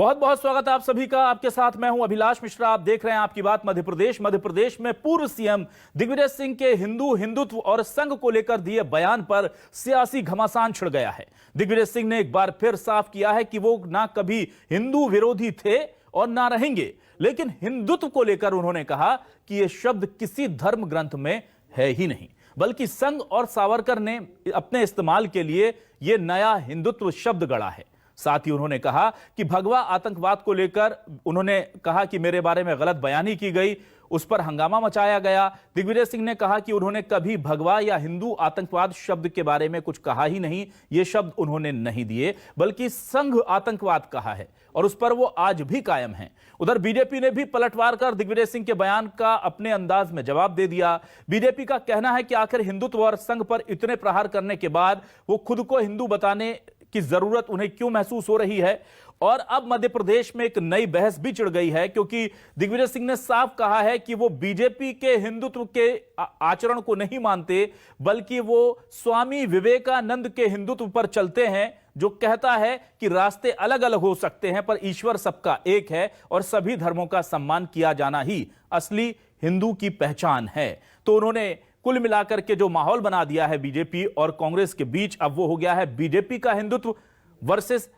बहुत बहुत स्वागत है आप सभी का। आपके साथ मैं हूं अभिलाष मिश्रा। आप देख रहे हैं आपकी बात मध्य प्रदेश में पूर्व सीएम दिग्विजय सिंह के हिंदुत्व और संघ को लेकर दिए बयान पर सियासी घमासान छिड़ गया है। दिग्विजय सिंह ने एक बार फिर साफ किया है कि वो ना कभी हिंदू विरोधी थे और ना रहेंगे, लेकिन हिंदुत्व को लेकर उन्होंने कहा कि यह शब्द किसी धर्म ग्रंथ में है ही नहीं, बल्कि संघ और सावरकर ने अपने इस्तेमाल के लिए यह नया हिंदुत्व शब्द गढ़ा है। साथ ही उन्होंने कहा कि भगवा आतंकवाद को लेकर उन्होंने कहा कि मेरे बारे में गलत बयानी की गई, उस पर हंगामा मचाया गया। दिग्विजय सिंह ने कहा कि उन्होंने कभी भगवा या हिंदू आतंकवाद शब्द के बारे में कुछ कहा ही नहीं, ये शब्द उन्होंने नहीं दिए, बल्कि संघ आतंकवाद कहा है और उस पर वो आज भी कायम हैं। उधर बीजेपी ने भी पलटवार कर दिग्विजय सिंह के बयान का अपने अंदाज में जवाब दे दिया। बीजेपी का कहना है कि आखिर हिंदुत्व और संघ पर इतने प्रहार करने के बाद वो खुद को हिंदू बताने की जरूरत उन्हें क्यों महसूस हो रही है। और अब मध्य प्रदेश में एक नई बहस भी छिड़ गई है, क्योंकि दिग्विजय सिंह ने साफ कहा है कि वो बीजेपी के हिंदुत्व के आचरण को नहीं मानते, बल्कि वो स्वामी विवेकानंद के हिंदुत्व पर चलते हैं, जो कहता है कि रास्ते अलग अलग हो सकते हैं पर ईश्वर सबका एक है और सभी धर्मों का सम्मान किया जाना ही असली हिंदू की पहचान है। तो उन्होंने कुल मिलाकर के जो माहौल बना दिया है बीजेपी और कांग्रेस के बीच, अब वो हो गया है बीजेपी का हिंदुत्व वर्सेस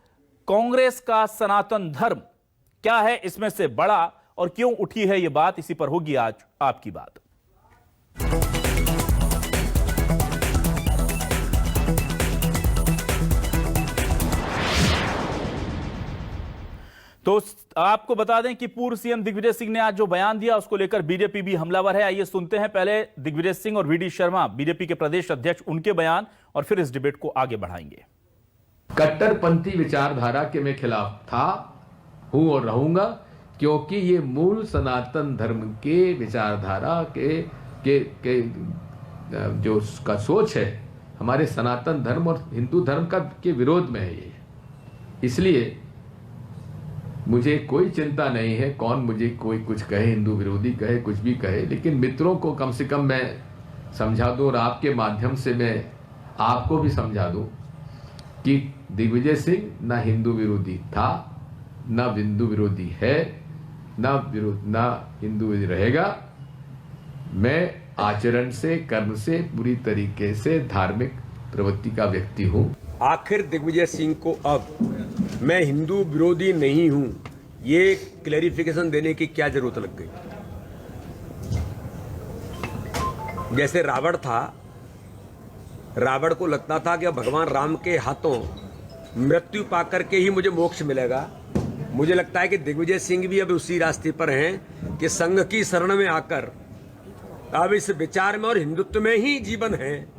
कांग्रेस का सनातन धर्म। क्या है इसमें से बड़ा और क्यों उठी है ये बात, इसी पर होगी आज आपकी बात। तो आपको बता दें कि पूर्व सीएम दिग्विजय सिंह ने आज जो बयान दिया उसको लेकर बीजेपी भी हमलावर है। आइए सुनते हैं पहले दिग्विजय सिंह और वीडी शर्मा बीजेपी के प्रदेश अध्यक्ष, उनके बयान, और फिर इस डिबेट को आगे बढ़ाएंगे। कट्टरपंथी विचारधारा के मैं खिलाफ था, हूं और रहूंगा, क्योंकि ये मूल सनातन धर्म के विचारधारा के जो उसका सोच है हमारे सनातन धर्म और हिंदू धर्म का के विरोध में है ये। इसलिए मुझे कोई चिंता नहीं है कौन मुझे कोई कुछ कहे, हिंदू विरोधी कहे, कुछ भी कहे, लेकिन मित्रों को कम से कम मैं समझा दूं और आपके माध्यम से मैं आपको भी समझा दूं कि दिग्विजय सिंह ना हिंदू विरोधी था, ना हिंदू विरोधी है, ना हिंदू विरोधी रहेगा। मैं आचरण से, कर्म से पूरी तरीके से धार्मिक प्रवृत्ति का व्यक्ति हूं। आखिर दिग्विजय सिंह को अब मैं हिंदू विरोधी नहीं हूं, ये क्लैरिफिकेशन देने की क्या जरूरत लग गई। जैसे रावण था, रावण को लगता था कि भगवान राम के हाथों मृत्यु पाकर के ही मुझे मोक्ष मिलेगा। मुझे लगता है कि दिग्विजय सिंह भी अब उसी रास्ते पर हैं कि संघ की शरण में आकर अब इस विचार में और हिंदुत्व में ही जीवन है,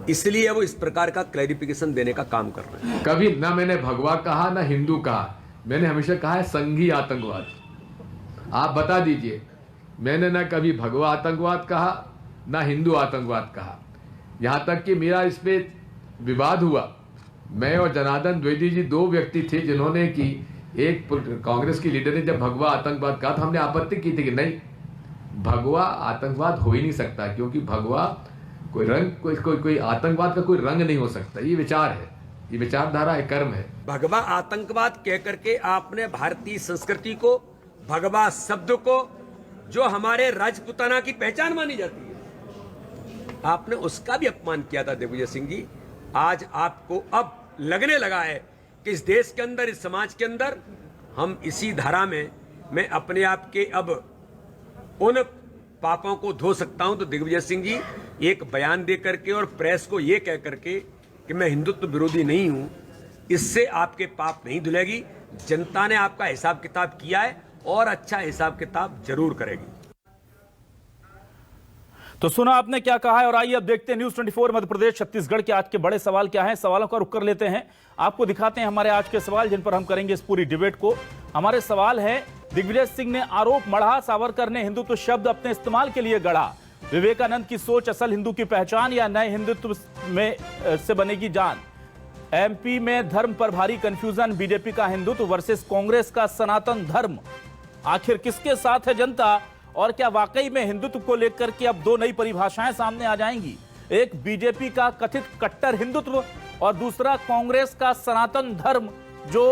इसलिए वो इस प्रकार का क्लैरिफिकेशन देने का काम कर रहे हैं। कभी ना मैंने भगवा कहा ना हिंदू कहा, मैंने हमेशा कहा है संघी आतंकवाद। आप बता दीजिए, मैंने ना कभी भगवा आतंकवाद कहा ना हिंदू आतंकवाद कहा। यहां तक कि मेरा इस पे विवाद हुआ। मैं और जनार्दन द्विवेदी जी दो व्यक्ति थे जिन्होंने कि एक कांग्रेस की लीडर ने जब भगवा आतंकवाद कहा तो हमने आपत्ति की थी कि नहीं, भगवा आतंकवाद हो ही नहीं सकता, क्योंकि भगवा कोई रंग कोई आतंकवाद का कोई रंग नहीं हो सकता। ये विचार है, ये विचारधारा है, कर्म है। भगवा आतंकवाद कह करके आपने भारतीय संस्कृति को, भगवा शब्द को, जो हमारे राजपुताना की पहचान मानी जाती है, आपने उसका भी अपमान किया था दिग्विजय सिंह जी। आज आपको अब लगने लगा है कि इस देश के अंदर, इस समाज के अंदर हम इसी धारा में मैं अपने आप के अब उन पापों को धो सकता हूं। तो दिग्विजय सिंह जी एक बयान दे करके और प्रेस को यह कह करके कि मैं हिंदुत्व विरोधी नहीं हूं, इससे आपके पाप नहीं धुलेगी। जनता ने आपका हिसाब किताब किया है और अच्छा हिसाब किताब जरूर करेगी। तो सुना आपने क्या कहा है, और आइए अब देखते हैं न्यूज 24 मध्य प्रदेश छत्तीसगढ़ के आज के बड़े सवाल क्या हैं। सवालों का रुख कर लेते हैं, आपको दिखाते हैं हमारे आज के सवाल जिन पर हम करेंगे इस पूरी डिबेट को। हमारे सवाल है, दिग्विजय सिंह ने आरोप मढ़ा सावरकर ने हिंदुत्व शब्द अपने इस्तेमाल के लिए गढ़ा। विवेकानंद की सोच असल हिंदू की पहचान या नए हिंदुत्व में से बनेगी जान। एमपी में धर्म पर भारी कंफ्यूजन, बीजेपी का हिंदुत्व वर्सेस कांग्रेस का सनातन धर्म। आखिर किसके साथ है जनता, और क्या वाकई में हिंदुत्व को लेकर के अब दो नई परिभाषाएं सामने आ जाएंगी, एक बीजेपी का कथित कट्टर हिंदुत्व और दूसरा कांग्रेस का सनातन धर्म जो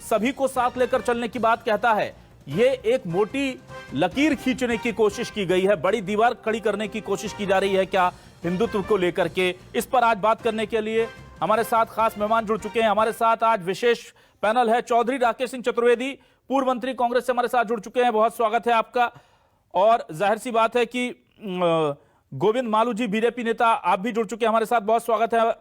सभी को साथ लेकर चलने की बात कहता है। ये एक मोटी लकीर खींचने की कोशिश की गई है, बड़ी दीवार खड़ी करने की कोशिश की जा रही है क्या हिंदुत्व को लेकर के। इस पर आज बात करने के लिए हमारे साथ खास मेहमान जुड़ चुके हैं। हमारे साथ आज विशेष पैनल है। चौधरी राकेश सिंह चतुर्वेदी, पूर्व मंत्री, कांग्रेस से हमारे साथ जुड़ चुके हैं। बहुत स्वागत है आपका। और जाहिर सी बात है कि गोविंद मालू जी, बीजेपी नेता, आप भी जुड़ चुके हैं हमारे साथ। बहुत स्वागत है।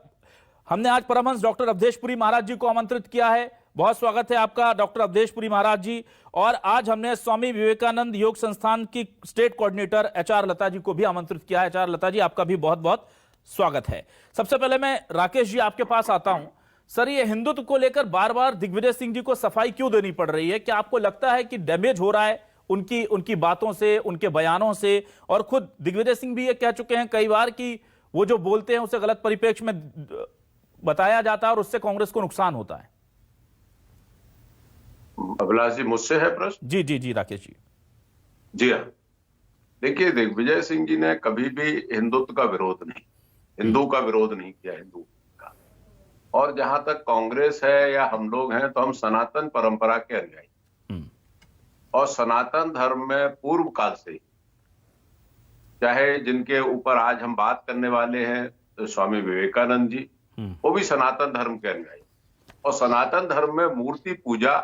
हमने आज परमहंस डॉक्टर अवधेशपुरी महाराज जी को आमंत्रित किया है। बहुत स्वागत है आपका डॉक्टर अवधेशपुरी महाराज जी। और आज हमने स्वामी विवेकानंद योग संस्थान की state coordinator HR Lata ji को भी आमंत्रित किया है। HR लता जी, आपका भी बहुत बहुत स्वागत है। सबसे पहले मैं राकेश जी आपके पास आता हूं। सर, ये हिंदुत्व को लेकर बार बार दिग्विजय सिंह जी को सफाई क्यों देनी पड़ रही है? क्या आपको लगता है कि डैमेज हो रहा है उनकी बातों से, उनके बयानों से? और खुद दिग्विजय सिंह भी ये कह चुके हैं कई बार कि वो जो बोलते हैं उसे गलत परिप्रेक्ष्य में बताया जाता है और उससे कांग्रेस को नुकसान होता है। अभिलाष जी, मुझसे है प्रश्न? जी जी जी राकेश जी। जी हाँ, देखिए, दिग्विजय सिंह जी ने कभी भी हिंदुत्व का विरोध नहीं, हिंदू का विरोध नहीं किया, हिंदू का। और जहां तक कांग्रेस है या हम लोग हैं, तो हम सनातन परंपरा के अनुयायी, और सनातन धर्म में पूर्व काल से, चाहे जिनके ऊपर आज हम बात करने वाले हैं तो स्वामी विवेकानंद जी, वो भी सनातन धर्म के अनुयायी। और सनातन धर्म में मूर्ति पूजा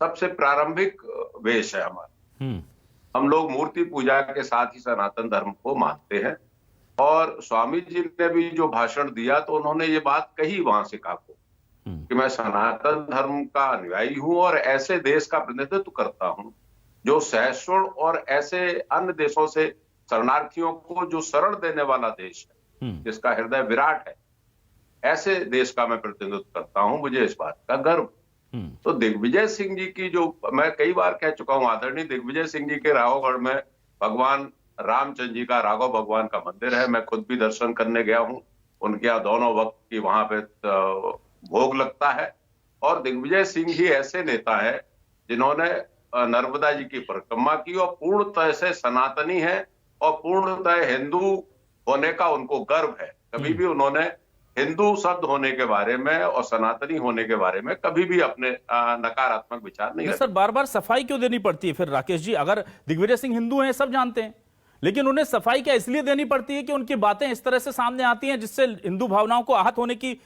सबसे प्रारंभिक वेश है हमारा। हम लोग मूर्ति पूजा के साथ ही सनातन धर्म को मानते हैं। और स्वामी जी ने भी जो भाषण दिया तो उन्होंने ये बात कही वहां से कहा कि मैं सनातन धर्म का अनुयायी हूं और ऐसे देश का प्रतिनिधित्व करता हूं जो सहिष्णु और ऐसे अन्य देशों से शरणार्थियों को जो शरण देने वाला देश है, जिसका हृदय विराट है, ऐसे देश का मैं प्रतिनिधित्व करता हूं, मुझे इस बात का गर्व। तो दिग्विजय सिंह जी की, जो मैं कई बार कह चुका हूं, आदरणीय दिग्विजय सिंह जी के राघवगढ़ में भगवान रामचंद्र जी का, राघव भगवान का मंदिर है। मैं खुद भी दर्शन करने गया हूं। उनके यहाँ दोनों वक्त की वहां पे भोग लगता है। और दिग्विजय सिंह ही ऐसे नेता है जिन्होंने नर्मदा जी की परिक्रमा की और पूर्णतः से सनातनी है और पूर्णतः हिंदू होने का उनको गर्व है। कभी भी उन्होंने हिंदू शब्द होने के बारे में और सनातनी होने के बारे में कभी भी अपने नकारात्मक विचार नहीं रखे। सर, बार बार सफाई क्यों देनी पड़ती है फिर राकेश जी? अगर दिग्विजय सिंह हिंदू हैं, सब जानते हैं, लेकिन उन्हें सफाई क्या इसलिए देनी पड़ती है कि उनकी बातें इस तरह से सामने आती हैं जिससे हिंदू भावनाओं को आहत होने की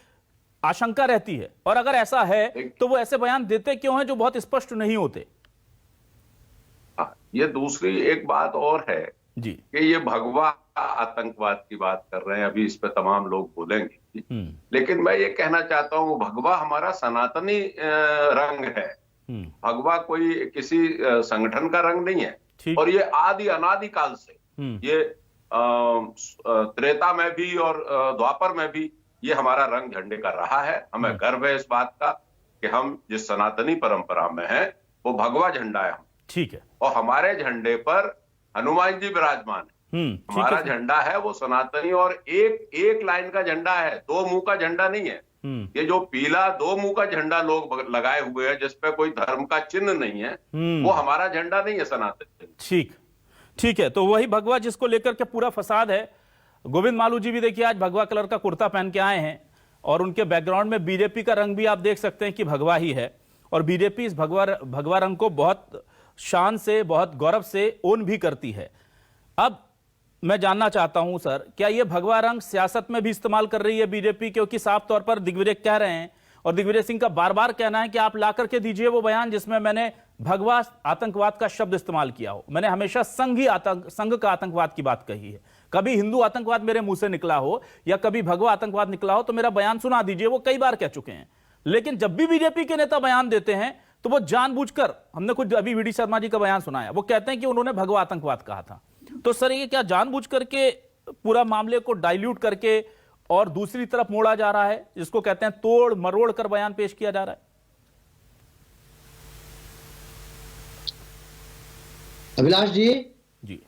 आशंका रहती है? और अगर ऐसा है तो वो ऐसे बयान देते क्यों हैं जो बहुत स्पष्ट नहीं होते? ये दूसरी एक बात और है जी कि ये भगवा आतंकवाद की बात कर रहे हैं, अभी इस पे तमाम लोग बोलेंगे। लेकिन मैं ये कहना चाहता हूँ, भगवा हमारा सनातनी रंग है। भगवा कोई किसी संगठन का रंग नहीं है। और ये आदि अनादि काल से, ये त्रेता में भी और द्वापर में भी ये हमारा रंग झंडे का रहा है। हमें गर्व है इस बात का कि हम जिस सनातनी परंपरा में हैं वो भगवा झंडा है। ठीक है। और हमारे झंडे पर हनुमान जी विराजमान है। हमारा झंडा है वो सनातनी और एक लाइन का झंडा है, दो मुंह का झंडा नहीं है। ये जो पीला दो मुंह का झंडा लोग लगाए हुए हैं जिसपे कोई धर्म का चिन्ह नहीं है, वो हमारा झंडा नहीं है, सनातन। ठीक है। तो वही भगवा जिसको लेकर के पूरा फसाद है। गोविंद मालू जी भी देखिए आज भगवा कलर का कुर्ता पहन के आए हैं और उनके बैकग्राउंड में बीजेपी का रंग भी आप देख सकते हैं कि भगवा ही है। और बीजेपी इस भगवा रंग को बहुत शान से, बहुत गौरव से ओन भी करती है। अब मैं जानना चाहता हूं सर, क्या यह भगवा रंग सियासत में भी इस्तेमाल कर रही है बीजेपी? क्योंकि साफ तौर पर दिग्विजय कह रहे हैं और दिग्विजय सिंह का बार बार कहना है कि आप ला करके दीजिए वो बयान जिसमें मैंने भगवा आतंकवाद का शब्द इस्तेमाल किया हो। मैंने हमेशा संघ का आतंकवाद की बात कही है। कभी हिंदू आतंकवाद मेरे मुंह से निकला हो या कभी भगवा आतंकवाद निकला हो तो मेरा बयान सुना दीजिए, वो कई बार कह चुके हैं। लेकिन जब भी बीजेपी के नेता बयान देते हैं तो वो जानबूझकर, हमने कुछ अभी वीडी शर्मा जी का बयान सुनाया, वो कहते हैं कि उन्होंने भगवा आतंकवाद कहा था। तो सर, ये क्या जानबूझ करके पूरा मामले को डाइल्यूट करके और दूसरी तरफ मोड़ा जा रहा है, जिसको कहते हैं तोड़ मरोड़ कर बयान पेश किया जा रहा है? अभिलाष जी,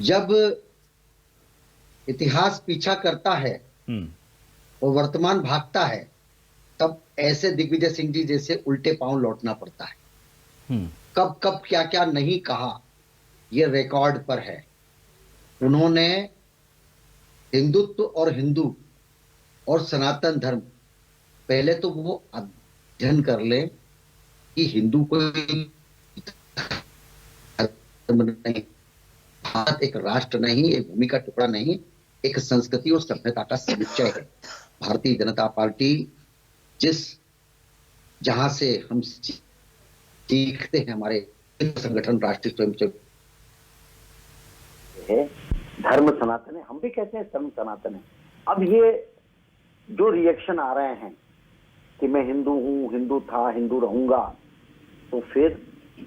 जब इतिहास पीछा करता है और वर्तमान भागता है, तब ऐसे दिग्विजय सिंह जी जैसे उल्टे पांव लौटना पड़ता है। कब कब क्या क्या नहीं कहा, ये रिकॉर्ड पर है। उन्होंने हिंदुत्व और हिंदू और सनातन धर्म, पहले तो वो अध्ययन कर ले कि हिंदू कोई धर्म नहीं, भारत एक राष्ट्र नहीं, एक भूमि का टुकड़ा नहीं, एक संस्कृति और सभ्यता का समुच्चय है। भारतीय जनता पार्टी जहां से हम सीखते हैं, हमारे संगठन राष्ट्रीय स्वयंसेवक है, धर्म सनातन है, हम भी कहते हैं धर्म सनातन है। अब ये जो रिएक्शन आ रहे हैं कि मैं हिंदू हूं, हिंदू था, हिंदू रहूंगा, तो फिर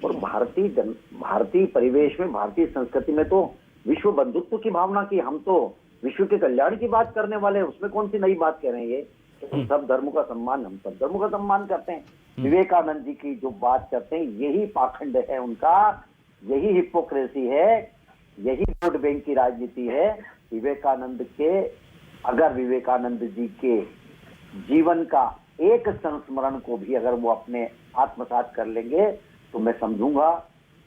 और भारतीय परिवेश में, भारतीय संस्कृति में तो विश्व बंधुत्व की भावना की, हम तो विश्व के कल्याण की बात करने वाले हैं, उसमें कौन सी नई बात कह रहे हैं ये? हम सब धर्मों का सम्मान, हम सब धर्मों का सम्मान करते हैं। विवेकानंद जी की जो बात करते हैं, यही पाखंड है उनका, यही हिपोक्रेसी है, यही वोट बैंक की राजनीति है। अगर विवेकानंद जी के जीवन का एक संस्मरण को भी अगर वो अपने आत्मसात कर लेंगे, तो मैं समझूंगा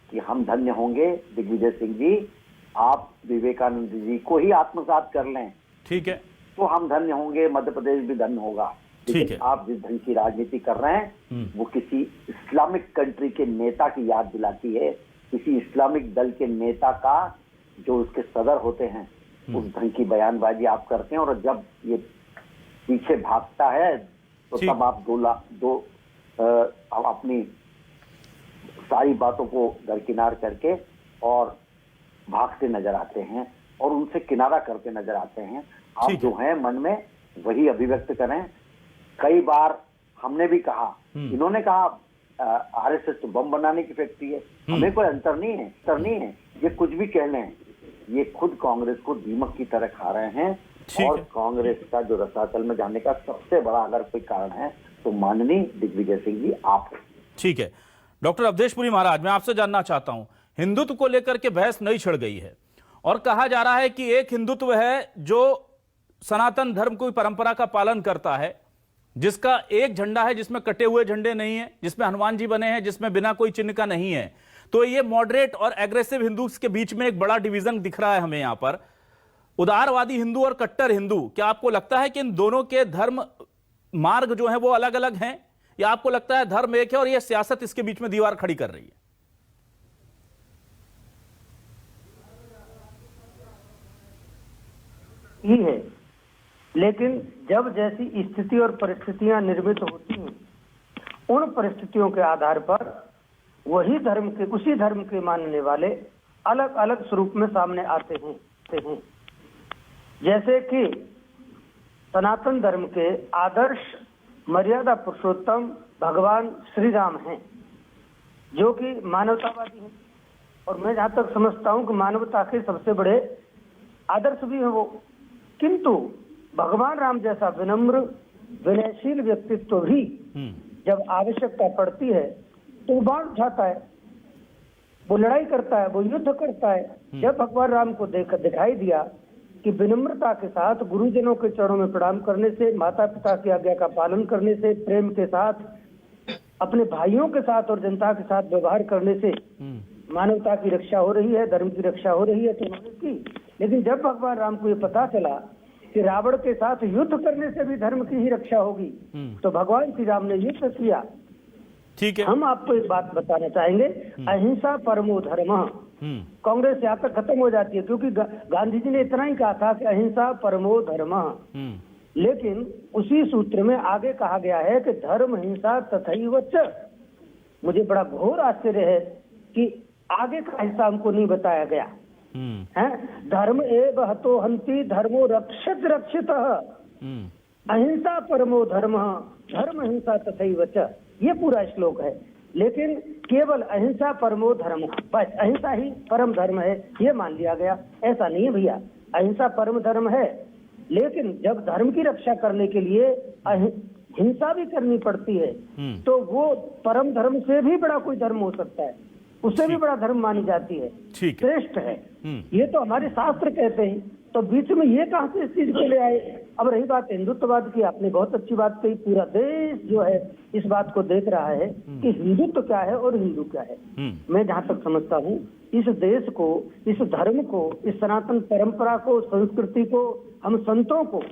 कि हम धन्य होंगे। दिग्विजय सिंह जी, आप विवेकानंद जी को ही आत्मसात कर लें, ठीक है, तो हम धन्य होंगे, मध्य प्रदेश भी धन्य होगा। ठीक है। आप जिस ढंग की राजनीति कर रहे हैं वो किसी इस्लामिक कंट्री के नेता की याद दिलाती है, किसी इस्लामिक दल के नेता का जो उसके सदर होते हैं, उस ढंग की बयानबाजी आप करते हैं। और जब ये पीछे भागता है तो तब आप अपनी सारी बातों को दरकिनार करके और भागते नजर आते हैं और उनसे किनारा करते नजर आते हैं। आप जो हैं मन में वही अभिव्यक्त करें। कई बार हमने भी कहा, इन्होंने कहा आरएसएस तो बम बनाने की फैक्ट्री है, हमें कोई अंतर नहीं है, ये कुछ भी कह लें, ये खुद कांग्रेस को दीमक की तरह खा रहे हैं। और कांग्रेस का जो रसातल में जाने का सबसे बड़ा अगर कोई कारण है तो माननीय दिग्विजय सिंह जी आप हैं। ठीक है, डॉक्टर अवधेशपुरी महाराज, मैं आपसे जानना चाहता हूं, हिंदुत्व को लेकर के बहस नई छिड़ गई है और कहा जा रहा है कि एक हिंदुत्व है जो सनातन धर्म की परंपरा का पालन करता है, जिसका एक झंडा है जिसमें कटे हुए झंडे नहीं है, जिसमें हनुमान जी बने हैं, जिसमें बिना कोई चिन्ह का नहीं है। तो ये मॉडरेट और एग्रेसिव हिंदू के बीच में एक बड़ा डिवीजन दिख रहा है हमें यहां पर, उदारवादी हिंदू और कट्टर हिंदू। क्या आपको लगता है कि इन दोनों के धर्म मार्ग जो है वो अलग अलग हैं, या आपको लगता है धर्म एक है और यह सियासत इसके बीच में दीवार खड़ी कर रही है? ही है, लेकिन जब जैसी स्थिति और परिस्थितियां निर्मित होती हैं, उन परिस्थितियों के आधार पर उसी धर्म के मानने वाले अलग अलग स्वरूप में सामने आते हैं। जैसे कि सनातन धर्म के आदर्श मर्यादा पुरुषोत्तम भगवान श्री राम हैं, जो कि मानवतावादी हैं, और मैं जहां तक समझता हूं कि मानवता के सबसे बड़े आदर्श भी हैं वो। किंतु भगवान राम जैसा विनम्र विनयशील व्यक्तित्व भी जब आवश्यकता पड़ती है तो बाण उठाता है, वो लड़ाई करता है, वो युद्ध करता है। जब भगवान राम को दिखाई दिया कि विनम्रता के साथ गुरुजनों के चरणों में प्रणाम करने से, माता पिता की आज्ञा का पालन करने से, प्रेम के साथ अपने भाइयों के साथ और जनता के साथ व्यवहार करने से मानवता की रक्षा हो रही है, धर्म की रक्षा हो रही है, तो उन्होंने की। लेकिन जब भगवान राम को ये पता चला कि रावण के साथ युद्ध करने से भी धर्म की ही रक्षा होगी, तो भगवान श्री राम ने युद्ध किया। ठीक है, हम आपको एक बात बताना चाहेंगे, अहिंसा परमो धर्मः। कांग्रेस यहाँ तक खत्म हो जाती है, क्योंकि गांधी जी ने इतना ही कहा था कि अहिंसा परमो धर्मः, लेकिन उसी सूत्र में आगे कहा गया है कि धर्म हिंसा तथैव च। मुझे बड़ा घोर आश्चर्य है कि आगे का हिस्सा हमको नहीं बताया गया है। धर्म एव हतो हन्ति धर्मो रक्षित रक्षितः, अहिंसा परमो धर्मः धर्म हिंसा तथैव च, ये पूरा श्लोक है। लेकिन केवल अहिंसा परमो धर्म, बस अहिंसा ही परम धर्म है, ये मान लिया गया। ऐसा नहीं है भैया, अहिंसा परम धर्म है, लेकिन जब धर्म की रक्षा करने के लिए हिंसा भी करनी पड़ती है, तो वो परम धर्म से भी बड़ा कोई धर्म हो सकता है, उससे भी बड़ा धर्म मानी जाती है, श्रेष्ठ है। ये तो हमारे शास्त्र कहते हैं, तो बीच में ये कहां से इस चीज को ले आए। अब रही बात हिंदुत्ववाद की, आपने बहुत अच्छी बात कही। पूरा देश जो है इस बात को देख रहा है कि हिंदुत्व क्या है और हिंदू क्या है। मैं जहां तक समझता हूँ, इस देश को, इस धर्म को, इस सनातन परंपरा को, संस्कृति को, हम संतों को,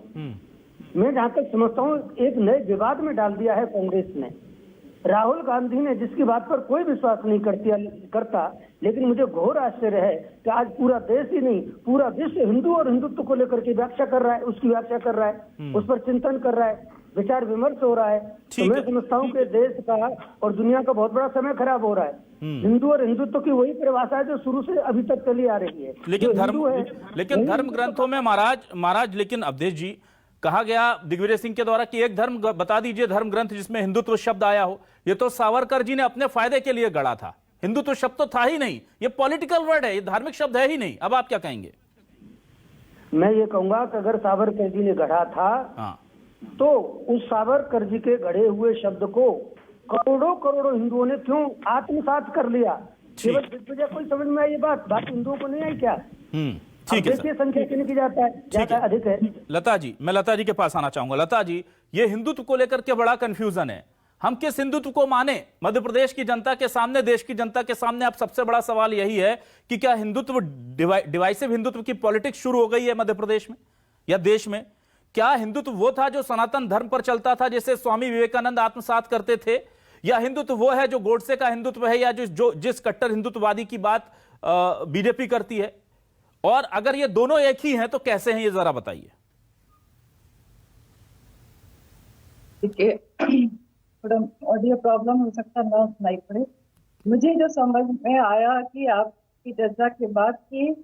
मैं जहां तक समझता हूँ एक नए विवाद में डाल दिया है कांग्रेस ने। राहुल गांधी ने जिसकी बात पर कोई विश्वास नहीं करता, लेकिन मुझे घोर आश्चर्य है कि आज पूरा देश ही नहीं पूरा विश्व हिंदू और हिंदुत्व को लेकर के व्याख्या कर रहा है, उसकी व्याख्या कर रहा है, उस पर चिंतन कर रहा है, विचार विमर्श हो रहा है। तो मैं समझता हूँ कि देश का और दुनिया का बहुत बड़ा समय खराब हो रहा है। हिंदू और हिंदुत्व की वही परिभाषा है जो शुरू से अभी तक चली आ रही है। लेकिन धर्म ग्रंथों में महाराज लेकिन अवधेश जी कहा गया दिग्विजय सिंह के द्वारा कि एक धर्म बता दीजिए धर्म ग्रंथ जिसमें हिंदुत्व शब्द आया हो। ये तो सावरकर जी ने अपने फायदे के लिए गढ़ा था, हिंदुत्व शब्द तो था ही नहीं, ये पॉलिटिकल वर्ड है, ये धार्मिक शब्द है ही नहीं। अब आप क्या कहेंगे? मैं ये कहूंगा कि अगर सावरकर जी ने गढ़ा था तो उस सावरकर जी के गढ़े हुए शब्द को करोड़ों हिंदुओं ने क्यों आत्मसात कर लिया? केवल दिग्विजय को समझ में आई ये बात हिंदुओं को नहीं आई क्या? ठीक है सर, संख्या कितनी की जाता है अधिक है। लता जी, मैं लता जी के पास आना चाहूंगा। लता जी, ये हिंदुत्व को लेकर के बड़ा कंफ्यूजन है, हम किस हिंदुत्व को माने? मध्य प्रदेश की जनता के सामने, देश की जनता के सामने अब सबसे बड़ा सवाल यही है कि क्या हिंदुत्व डिवाइसिव हिंदुत्व की पॉलिटिक्स शुरू हो गई है मध्य प्रदेश में या देश में? क्या हिंदुत्व वो था जो सनातन धर्म पर चलता था, जैसे स्वामी विवेकानंद आत्मसात करते थे, या हिंदुत्व वो है जो गोडसे का हिंदुत्व है, या जिस कट्टर हिंदुत्ववादी की बात बीजेपी करती है? और अगर ये दोनों एक ही हैं तो कैसे हैं, ये जरा बताइए। देखिए, थोड़ा ऑडियो प्रॉब्लम हो सकता है, ना सुनाई पड़े। मुझे जो समझ में आया कि आपकी चर्चा के बाद कि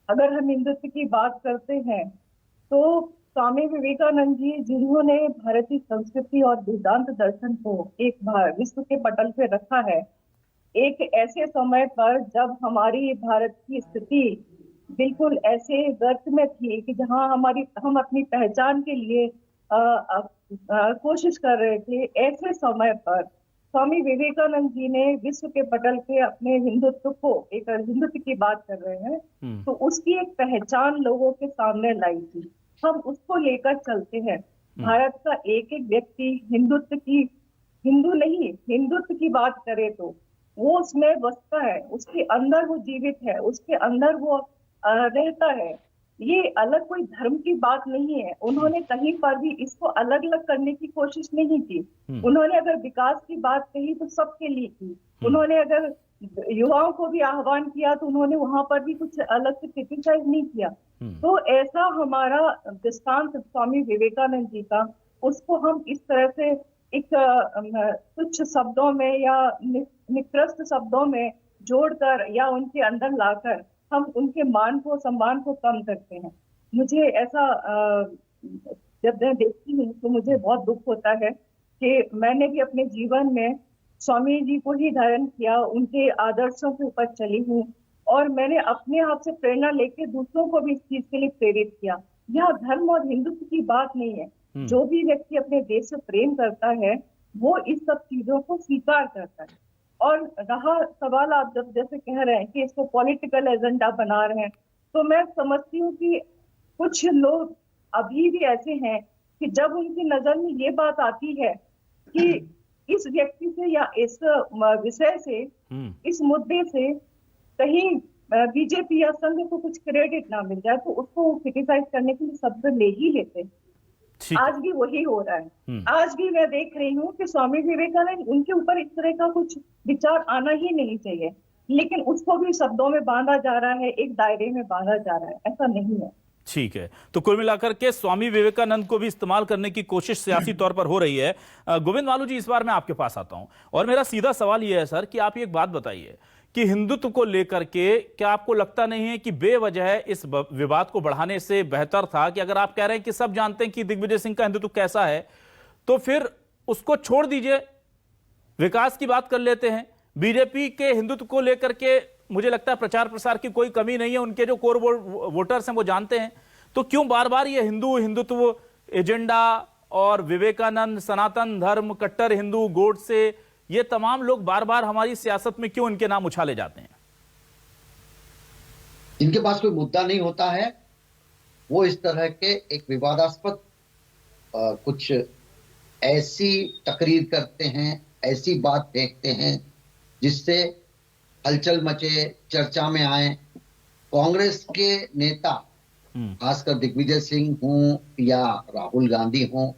अगर हम हिंदुत्व की बात करते हैं तो स्वामी विवेकानंद जी, जिन्होंने भारतीय संस्कृति और वेदांत दर्शन को एक विश्व के पटल पे रखा है, एक ऐसे समय पर जब हमारी भारत की स्थिति बिल्कुल ऐसे गर्त में थी कि जहां हम अपनी पहचान के लिए कोशिश कर रहे थे, ऐसे समय पर स्वामी विवेकानंद जी ने विश्व के पटल पे अपने हिंदुत्व को, एक हिंदुत्व की बात कर रहे हैं, तो उसकी एक पहचान लोगों के सामने लाई थी। हम उसको लेकर चलते हैं। भारत का एक व्यक्ति हिंदुत्व की बात करे तो वो उसमें बसता है, उसके अंदर वो जीवित है, उसके अंदर वो रहता है। ये अलग कोई धर्म की बात नहीं है। उन्होंने कहीं पर भी इसको अलग अलग करने की कोशिश नहीं की। उन्होंने अगर विकास की बात कही तो सबके लिए की। उन्होंने अगर युवाओं को भी आह्वान किया तो उन्होंने वहां पर भी कुछ अलग से क्रिटिसाइज नहीं किया। तो ऐसा हमारा दृष्टांत स्वामी विवेकानंद जी का, उसको हम इस तरह से एक तुच्छ शब्दों में या निकृष्ट शब्दों में जोड़कर या उनके अंदर लाकर हम उनके मान को, सम्मान को कम करते हैं। मुझे ऐसा जब मैं देखती हूँ तो मुझे बहुत दुख होता है कि मैंने भी अपने जीवन में स्वामी जी को ही धारण किया, उनके आदर्शों के ऊपर चली हूँ और मैंने अपने आप से प्रेरणा लेके दूसरों को भी इस चीज के लिए प्रेरित किया। यह धर्म और हिंदुत्व की बात नहीं है। जो भी व्यक्ति अपने देश से प्रेम करता है वो इस सब चीजों को स्वीकार करता है। और रहा सवाल, आप जब जैसे कह रहे हैं कि इसको पॉलिटिकल एजेंडा बना रहे हैं, तो मैं समझती हूँ कि कुछ लोग अभी भी ऐसे हैं कि जब उनकी नजर में ये बात आती है कि इस व्यक्ति से या इस विषय से, इस मुद्दे से कहीं बीजेपी या संघ को कुछ क्रेडिट ना मिल जाए तो उसको क्रिटिसाइज करने के लिए शब्द ले ही लेते। आज भी वही हो रहा है। आज भी मैं देख रही हूँ कि स्वामी विवेकानंद, उनके ऊपर इस तरह का कुछ विचार आना ही नहीं चाहिए, लेकिन उसको भी शब्दों में बांधा जा रहा है, एक दायरे में बांधा जा रहा है। ऐसा नहीं है। ठीक है, तो कुल मिलाकर के स्वामी विवेकानंद को भी इस्तेमाल करने की कोशिश सियासी तौर पर हो रही है। गोविंद मालू जी, इस बार मैं आपके पास आता हूं और मेरा सीधा सवाल यह है सर कि आप एक बात बताइए कि हिंदुत्व को लेकर के क्या आपको लगता नहीं है कि बेवजह इस विवाद को बढ़ाने से बेहतर था कि अगर आप कह रहे हैं कि सब जानते हैं कि दिग्विजय सिंह का हिंदुत्व कैसा है, तो फिर उसको छोड़ दीजिए, विकास की बात कर लेते हैं। बीजेपी के हिंदुत्व को लेकर के मुझे लगता है प्रचार प्रसार की कोई कमी नहीं है, उनके जो कोर वोटर्स हैं वो जानते हैं, तो क्यों बार बार ये हिंदुत्व एजेंडा और विवेकानंद, सनातन धर्म, कट्टर हिंदू, गोडसे, ये तमाम लोग बार बार हमारी सियासत में क्यों इनके नाम उछाले जाते हैं? जिनके पास कोई मुद्दा नहीं होता है वो इस तरह के एक विवादास्पद कुछ ऐसी तकरीर करते हैं, ऐसी बात फेंकते हैं जिससे हलचल मचे, चर्चा में आए। कांग्रेस के नेता, खासकर दिग्विजय सिंह हों या राहुल गांधी हों,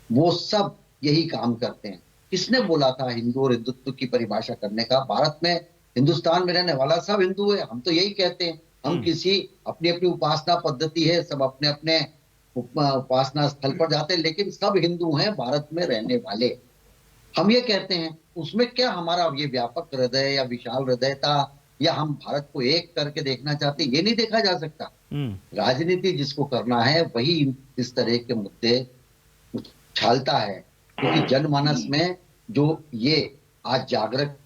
वो सब यही काम करते हैं। किसने बोला था हिंदू और हिंदुत्व की परिभाषा करने का? भारत में, हिंदुस्तान में रहने वाला सब हिंदू है, हम तो यही कहते हैं। हम किसी अपनी अपनी उपासना पद्धति है, सब अपने अपने उपासना स्थल पर जाते हैं, लेकिन सब हिंदू हैं भारत में रहने वाले, हम ये कहते हैं। उसमें क्या हमारा ये व्यापक हृदय या विशाल हृदयता या हम भारत को एक करके देखना चाहते, ये नहीं देखा जा सकता। राजनीति जिसको करना है वही इस तरह के मुद्दे उछालता है, क्योंकि जनमानस में जो ये आज जागृत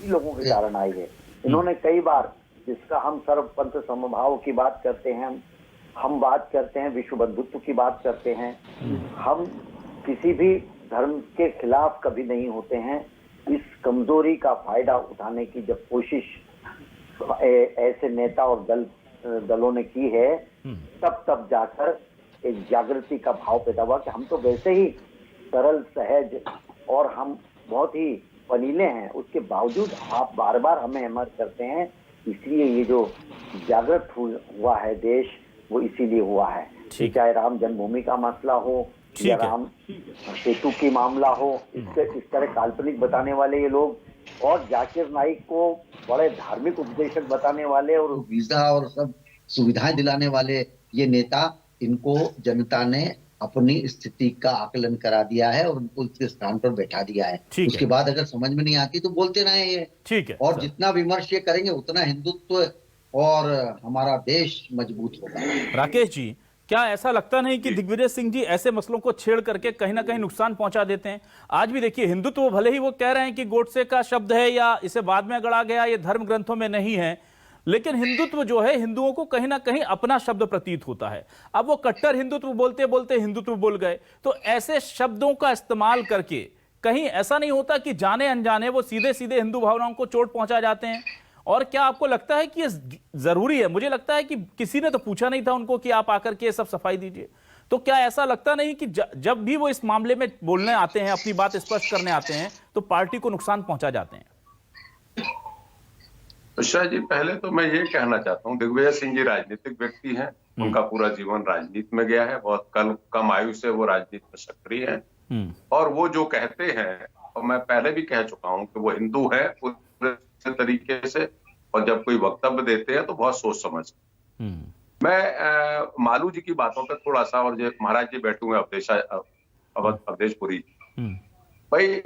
लोगों के कारण आई है। इन्होंने कई बार, जिसका हम सर्वपंथ समभाव की बात करते हैं, हम बात करते हैं विश्व बंधुत्व की बात करते हैं, हम किसी भी धर्म के खिलाफ कभी नहीं होते हैं। इस कमजोरी का फायदा उठाने की जब कोशिश ऐसे नेता और दलों ने की है, तब जाकर एक जागृति का भाव पैदा हुआ कि हम तो वैसे ही सरल सहज और हम बहुत ही पनीले हैं, उसके बावजूद आप बार बार हमें अमर करते हैं। इसलिए ये जो जागृत हुआ है देश, वो इसीलिए हुआ है। चाहे राम जन्मभूमि का मसला हो या राम सेतु की मामला हो, इस तरह काल्पनिक बताने वाले ये लोग, और जाकिर नाइक को बड़े धार्मिक उपदेशक बताने वाले और वीजा और सब सुविधाएं दिलाने वाले ये नेता, इनको जनता ने अपनी स्थिति का आकलन करा दिया है और उनको इसके स्थान पर बैठा दिया है। उसके बाद अगर समझ में नहीं आती तो बोलते रहे ये, ठीक है। और जितना विमर्श ये करेंगे उतना हिंदुत्व और हमारा देश मजबूत होगा। राकेश जी, क्या ऐसा लगता नहीं कि दिग्विजय सिंह जी ऐसे मसलों को छेड़ करके कहीं ना कहीं नुकसान पहुंचा देते हैं? आज भी देखिए, हिंदुत्व भले ही वो कह रहे हैं कि गोडसे का शब्द है या इसे बाद में गढ़ा गया, ये धर्म ग्रंथों में नहीं है, लेकिन हिंदुत्व जो है हिंदुओं को कहीं ना कहीं अपना शब्द प्रतीत होता है। अब वो कट्टर हिंदुत्व बोलते बोलते हिंदुत्व बोल गए, तो ऐसे शब्दों का इस्तेमाल करके कहीं ऐसा नहीं होता कि जाने अनजाने वो सीधे सीधे हिंदू भावनाओं को चोट पहुंचा जाते हैं? और क्या आपको लगता है कि ये जरूरी है? मुझे लगता है कि किसी ने तो पूछा नहीं था उनको कि आप आकर के ये सब सफाई दीजिए, तो क्या ऐसा लगता नहीं कि जब भी वो इस मामले में बोलने आते हैं, अपनी बात स्पष्ट करने आते हैं, तो पार्टी को नुकसान पहुंचा जाते हैं? शाह जी, पहले तो मैं ये कहना चाहता हूँ, दिग्विजय सिंह जी राजनीतिक व्यक्ति हैं, उनका पूरा जीवन राजनीति में गया है, बहुत कम आयु से वो राजनीति में सक्रिय हैं, और वो जो कहते हैं, और मैं पहले भी कह चुका हूँ कि वो हिंदू है पूरे तरीके से, और जब कोई वक्तव्य देते हैं तो बहुत सोच समझ। मैं मालू जी की बातों पर थोड़ा सा, और महाराज जी बैठे हुए अवधेशपुरी, भाई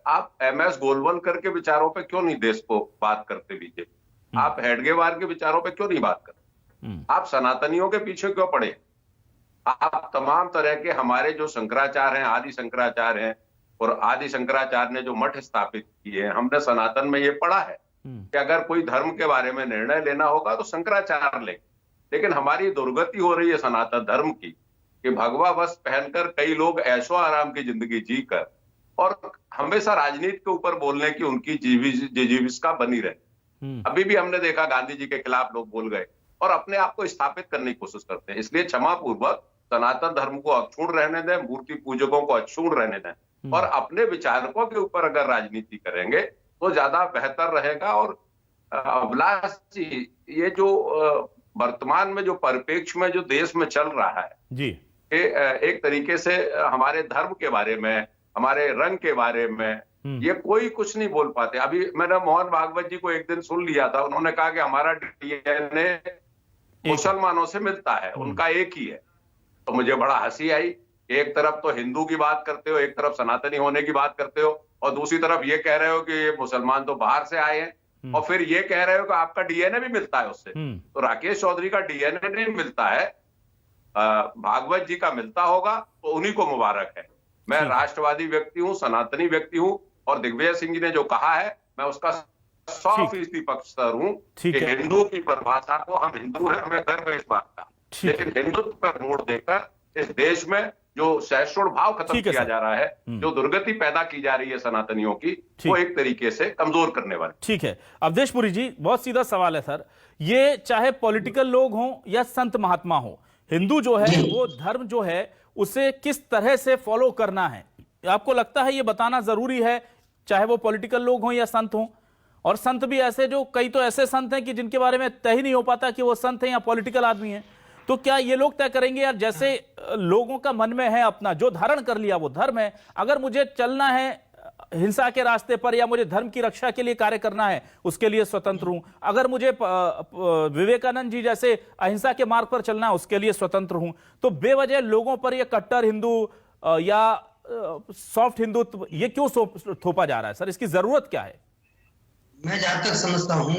आप MS गोलवलकर के विचारों पे क्यों नहीं देश को बात करते बीजेपी? आप हेडगेवार के विचारों पे क्यों नहीं बात करते? आप सनातनियों के पीछे क्यों पड़े? आप तमाम तरह के हमारे जो शंकराचार्य हैं, आदि शंकराचार्य हैं, और आदि शंकराचार्य ने जो मठ स्थापित किए हैं, हमने सनातन में ये पढ़ा है कि अगर कोई धर्म के बारे में निर्णय लेना होगा तो शंकराचार्य लेंगे। लेकिन हमारी दुर्गति हो रही है सनातन धर्म की कि भगवा वस्त्र पहनकर कई लोग ऐशो आराम की जिंदगी जीकर और हमेशा राजनीति के ऊपर बोलने की उनकी जीविका बनी रहे। अभी भी हमने देखा गांधी जी के खिलाफ लोग बोल गए और अपने आप को स्थापित करने की कोशिश करते हैं। इसलिए क्षमा पूर्वक सनातन धर्म को अक्षुण्ण रहने दें, मूर्ति पूजकों को अक्षुण्ण रहने दें, और अपने विचारकों के ऊपर अगर राजनीति करेंगे तो ज्यादा बेहतर रहेगा। और अभिलाष जी, ये जो वर्तमान में जो परिप्रेक्ष्य में जो देश में चल रहा है जी, एक तरीके से हमारे धर्म के बारे में, हमारे रंग के बारे में ये कोई कुछ नहीं बोल पाते। अभी मैंने मोहन भागवत जी को एक दिन सुन लिया था, उन्होंने कहा कि हमारा DNA मुसलमानों से मिलता है, उनका एक ही है। तो मुझे बड़ा हंसी आई। एक तरफ तो हिंदू की बात करते हो, एक तरफ सनातनी होने की बात करते हो, और दूसरी तरफ ये कह रहे हो कि ये मुसलमान तो बाहर से आए हैं, और फिर ये कह रहे हो कि आपका DNA भी मिलता है उससे। तो राकेश चौधरी का DNA नहीं मिलता है, भागवत जी का मिलता होगा, तो उन्हीं को मुबारक है। मैं राष्ट्रवादी व्यक्ति हूँ, सनातनी व्यक्ति हूँ, और दिग्विजय सिंह जी ने जो कहा है मैं उसका 100% पक्षधर हूँ कि हिंदू की परिभाषा को, हम हिंदू हैं, हमें गर्व है इस बात का, लेकिन हिंदुत्व पर मोड़ देकर इस देश में जो सहिष्णुता भाव खत्म किया जा रहा है, जो दुर्गति पैदा की जा रही है सनातनियों की, वो एक तरीके से कमजोर करने वाले। ठीक है अवधेशपुरी जी, बहुत सीधा सवाल है सर, ये चाहे पॉलिटिकल लोग हों या संत महात्मा हो, हिंदू जो है वो धर्म जो है उसे किस तरह से फॉलो करना है, आपको लगता है ये बताना जरूरी है, चाहे वो पॉलिटिकल लोग हों या संत हों? और संत भी ऐसे, जो कई तो ऐसे संत हैं कि जिनके बारे में तय ही नहीं हो पाता कि वो संत हैं या पॉलिटिकल आदमी हैं। तो क्या ये लोग तय करेंगे यार, जैसे लोगों का मन में है अपना जो धारण कर लिया वो धर्म है, अगर मुझे चलना है हिंसा के रास्ते पर या मुझे धर्म की रक्षा के लिए कार्य करना है उसके लिए स्वतंत्र हूं, अगर मुझे विवेकानंद जी जैसे अहिंसा के मार्ग पर चलना है उसके लिए स्वतंत्र हूं, तो बेवजह लोगों पर यह कट्टर हिंदू या सॉफ्ट हिंदुत्व ये क्यों थोपा जा रहा है सर, इसकी जरूरत क्या है? मैं जहां तक समझता हूं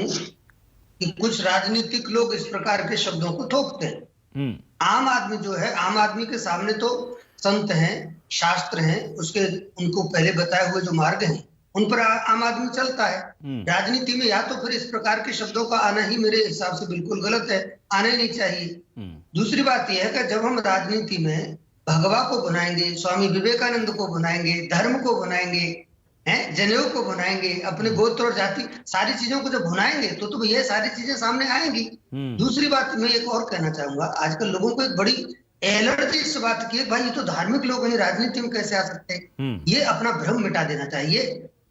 कि कुछ राजनीतिक लोग इस प्रकार के शब्दों को थोपते हैं। आम आदमी जो है, आम आदमी के सामने तो संत हैं, शास्त्र हैं, उसके उनको पहले बताए हुए जो मार्ग हैं उन पर आम आदमी चलता है। राजनीति में या तो फिर इस प्रकार के शब्दों का आना ही मेरे हिसाब से बिल्कुल गलत है, आने नहीं चाहिए। दूसरी बात यह है कि जब हम राजनीति में भगवा को बनाएंगे, स्वामी विवेकानंद को बनाएंगे, धर्म को बनाएंगे, जनेऊ को बनाएंगे, अपने गोत्र और जाति सारी चीजों को जब बनाएंगे तो ये सारी चीजें सामने आएंगी। दूसरी बात मैं एक और कहना चाहूंगा, आजकल लोगों को एक बड़ी एलर्जी इस बात की, भाई ये तो धार्मिक लोग हैं, राजनीति में कैसे आ सकते हैं? ये अपना भ्रम मिटा देना चाहिए,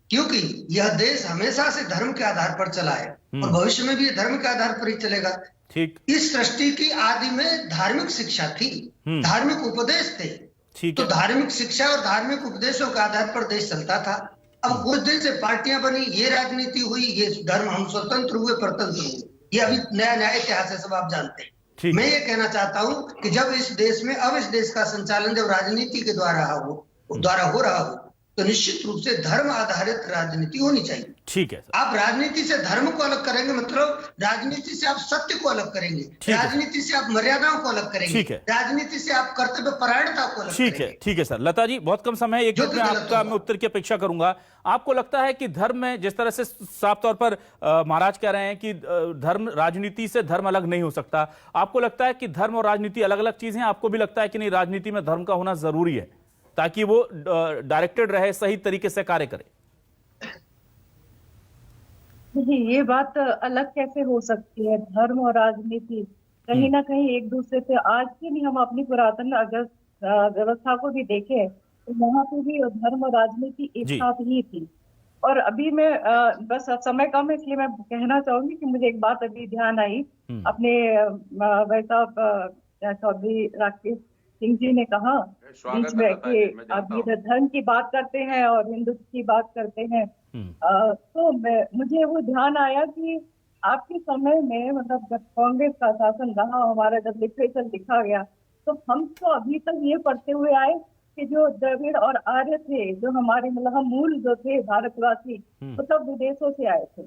क्योंकि यह देश हमेशा से धर्म के आधार पर चला है और भविष्य में भी ये धर्म के आधार पर ही चलेगा। ठीक, इस सृष्टि की आदि में धार्मिक शिक्षा थी, धार्मिक उपदेश थे, तो धार्मिक शिक्षा और धार्मिक उपदेशों के आधार पर देश चलता था। अब कुछ दिन से पार्टियां बनी, ये राजनीति हुई, ये धर्म, हम स्वतंत्र हुए, परतंत्र हुए, ये अभी नया नया इतिहास है, सब आप जानते हैं। मैं ये कहना चाहता हूं कि जब इस देश में अब इस देश का संचालन जब राजनीति के द्वारा हो रहा हो तो निश्चित रूप से धर्म आधारित राजनीति होनी चाहिए। ठीक है, आप राजनीति से धर्म को अलग करेंगे, मतलब राजनीति से आप सत्य को अलग करेंगे, राजनीति से आप मर्यादाओं को अलग करेंगे, राजनीति से आप कर्तव्य परायणता को अलग करेंगे। ठीक है सर। लता जी बहुत कम समय, एक मिनट में आपका मैं उत्तर की अपेक्षा करूंगा। आपको लगता है कि धर्म में जिस तरह से साफ तौर पर महाराज कह रहे हैं कि धर्म, राजनीति से धर्म अलग नहीं हो सकता, आपको लगता है कि धर्म और राजनीति अलग अलग चीजें हैं? आपको भी लगता है कि नहीं, राजनीति में धर्म का होना जरूरी है ताकि वो डायरेक्टेड रहे, सही तरीके से कार्य करे? ये बात अलग कैसे हो सकती है? धर्म और राजनीति कहीं ना कहीं एक दूसरे से, आज की नहीं, हम अपनी पुरातन व्यवस्था को भी देखें तो वहां पे भी धर्म और राजनीति एक साथ ही थी। और अभी मैं बस समय कम है इसलिए मैं कहना चाहूंगी कि मुझे एक बात अभी ध्यान आई, अपने वैसा चौधरी राकेश सिंह जी ने कहा बीच में कि आप इधर धर्म की बात करते हैं और हिंदुत्व की बात करते हैं, तो मुझे वो ध्यान आया कि आपके समय में, मतलब जब कांग्रेस का शासन रहा, हमारा जब लिटरेचर लिखा गया, तो हम तो अभी तक ये पढ़ते हुए आए कि जो द्रविड़ और आर्य थे, जो हमारे मतलब हम मूल जो थे भारतवासी, वो सब विदेशों से आए थे,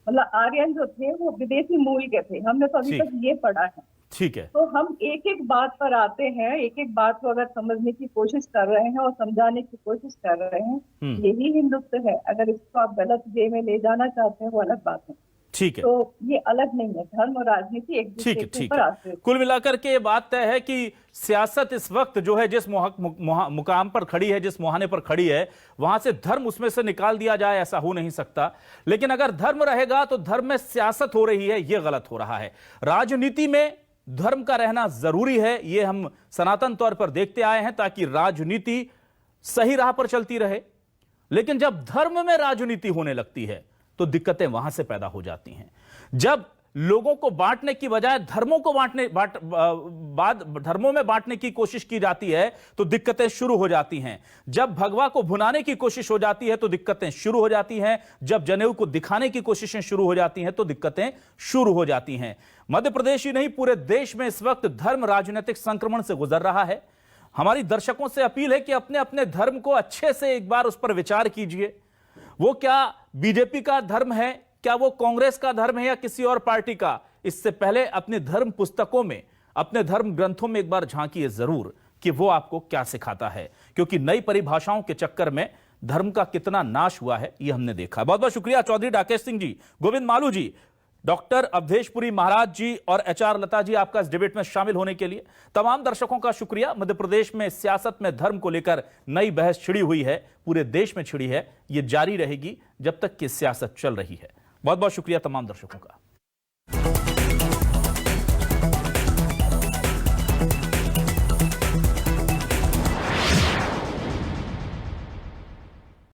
मतलब आर्यन जो थे वो विदेशी मूल के थे, हमने तो अभी तक ये पढ़ा है। ठीक है, तो हम एक एक बात पर आते हैं, एक एक बात को अगर समझने की कोशिश कर रहे हैं और समझाने की कोशिश कर रहे हैं, यही हिंदुत्व है। अगर इसको आप गलत वे में ले जाना चाहते हैं वो अलग बात है। ठीक है, तो ये अलग नहीं है, धर्म और राजनीति एक दूसरे के ऊपर आते हैं। कुल मिलाकर के ये बात तय है कि सियासत इस वक्त जो है जिस मुकाम पर खड़ी है, जिस मुहाने पर खड़ी है, वहां से धर्म उसमें से निकाल दिया जाए, ऐसा हो नहीं सकता। लेकिन अगर धर्म रहेगा तो धर्म में सियासत हो रही है, ये गलत हो रहा है। राजनीति में धर्म का रहना जरूरी है, ये हम सनातन तौर पर देखते आए हैं, ताकि राजनीति सही राह पर चलती रहे। लेकिन जब धर्म में राजनीति होने लगती है तो दिक्कतें वहां से पैदा हो जाती हैं। जब लोगों को बांटने की बजाय धर्मों को धर्मों में बांटने की कोशिश की जाती है तो दिक्कतें शुरू हो जाती हैं। जब भगवा को भुनाने की कोशिश हो जाती है तो दिक्कतें शुरू हो जाती हैं। जब जनेऊ को दिखाने की कोशिशें शुरू हो जाती हैं तो दिक्कतें शुरू हो जाती हैं। मध्य प्रदेश ही नहीं, पूरे देश में इस वक्त धर्म राजनीतिक संक्रमण से गुजर रहा है। हमारी दर्शकों से अपील है कि अपने अपने धर्म को अच्छे से एक बार उस पर विचार कीजिए। वो क्या बीजेपी का धर्म है, क्या वो कांग्रेस का धर्म है या किसी और पार्टी का? इससे पहले अपने धर्म पुस्तकों में, अपने धर्म ग्रंथों में एक बार झांकिए जरूर कि वो आपको क्या सिखाता है, क्योंकि नई परिभाषाओं के चक्कर में धर्म का कितना नाश हुआ है ये हमने देखा। बहुत बहुत शुक्रिया चौधरी राकेश सिंह जी, गोविंद मालू जी, डॉक्टर अवधेशपुरी महाराज जी और एचआर लता जी, आपका इस डिबेट में शामिल होने के लिए। तमाम दर्शकों का शुक्रिया। मध्य प्रदेश में सियासत में धर्म को लेकर नई बहस छिड़ी हुई है, पूरे देश में छिड़ी है, ये जारी रहेगी जब तक कि सियासत चल रही है। बहुत बहुत शुक्रिया तमाम दर्शकों का।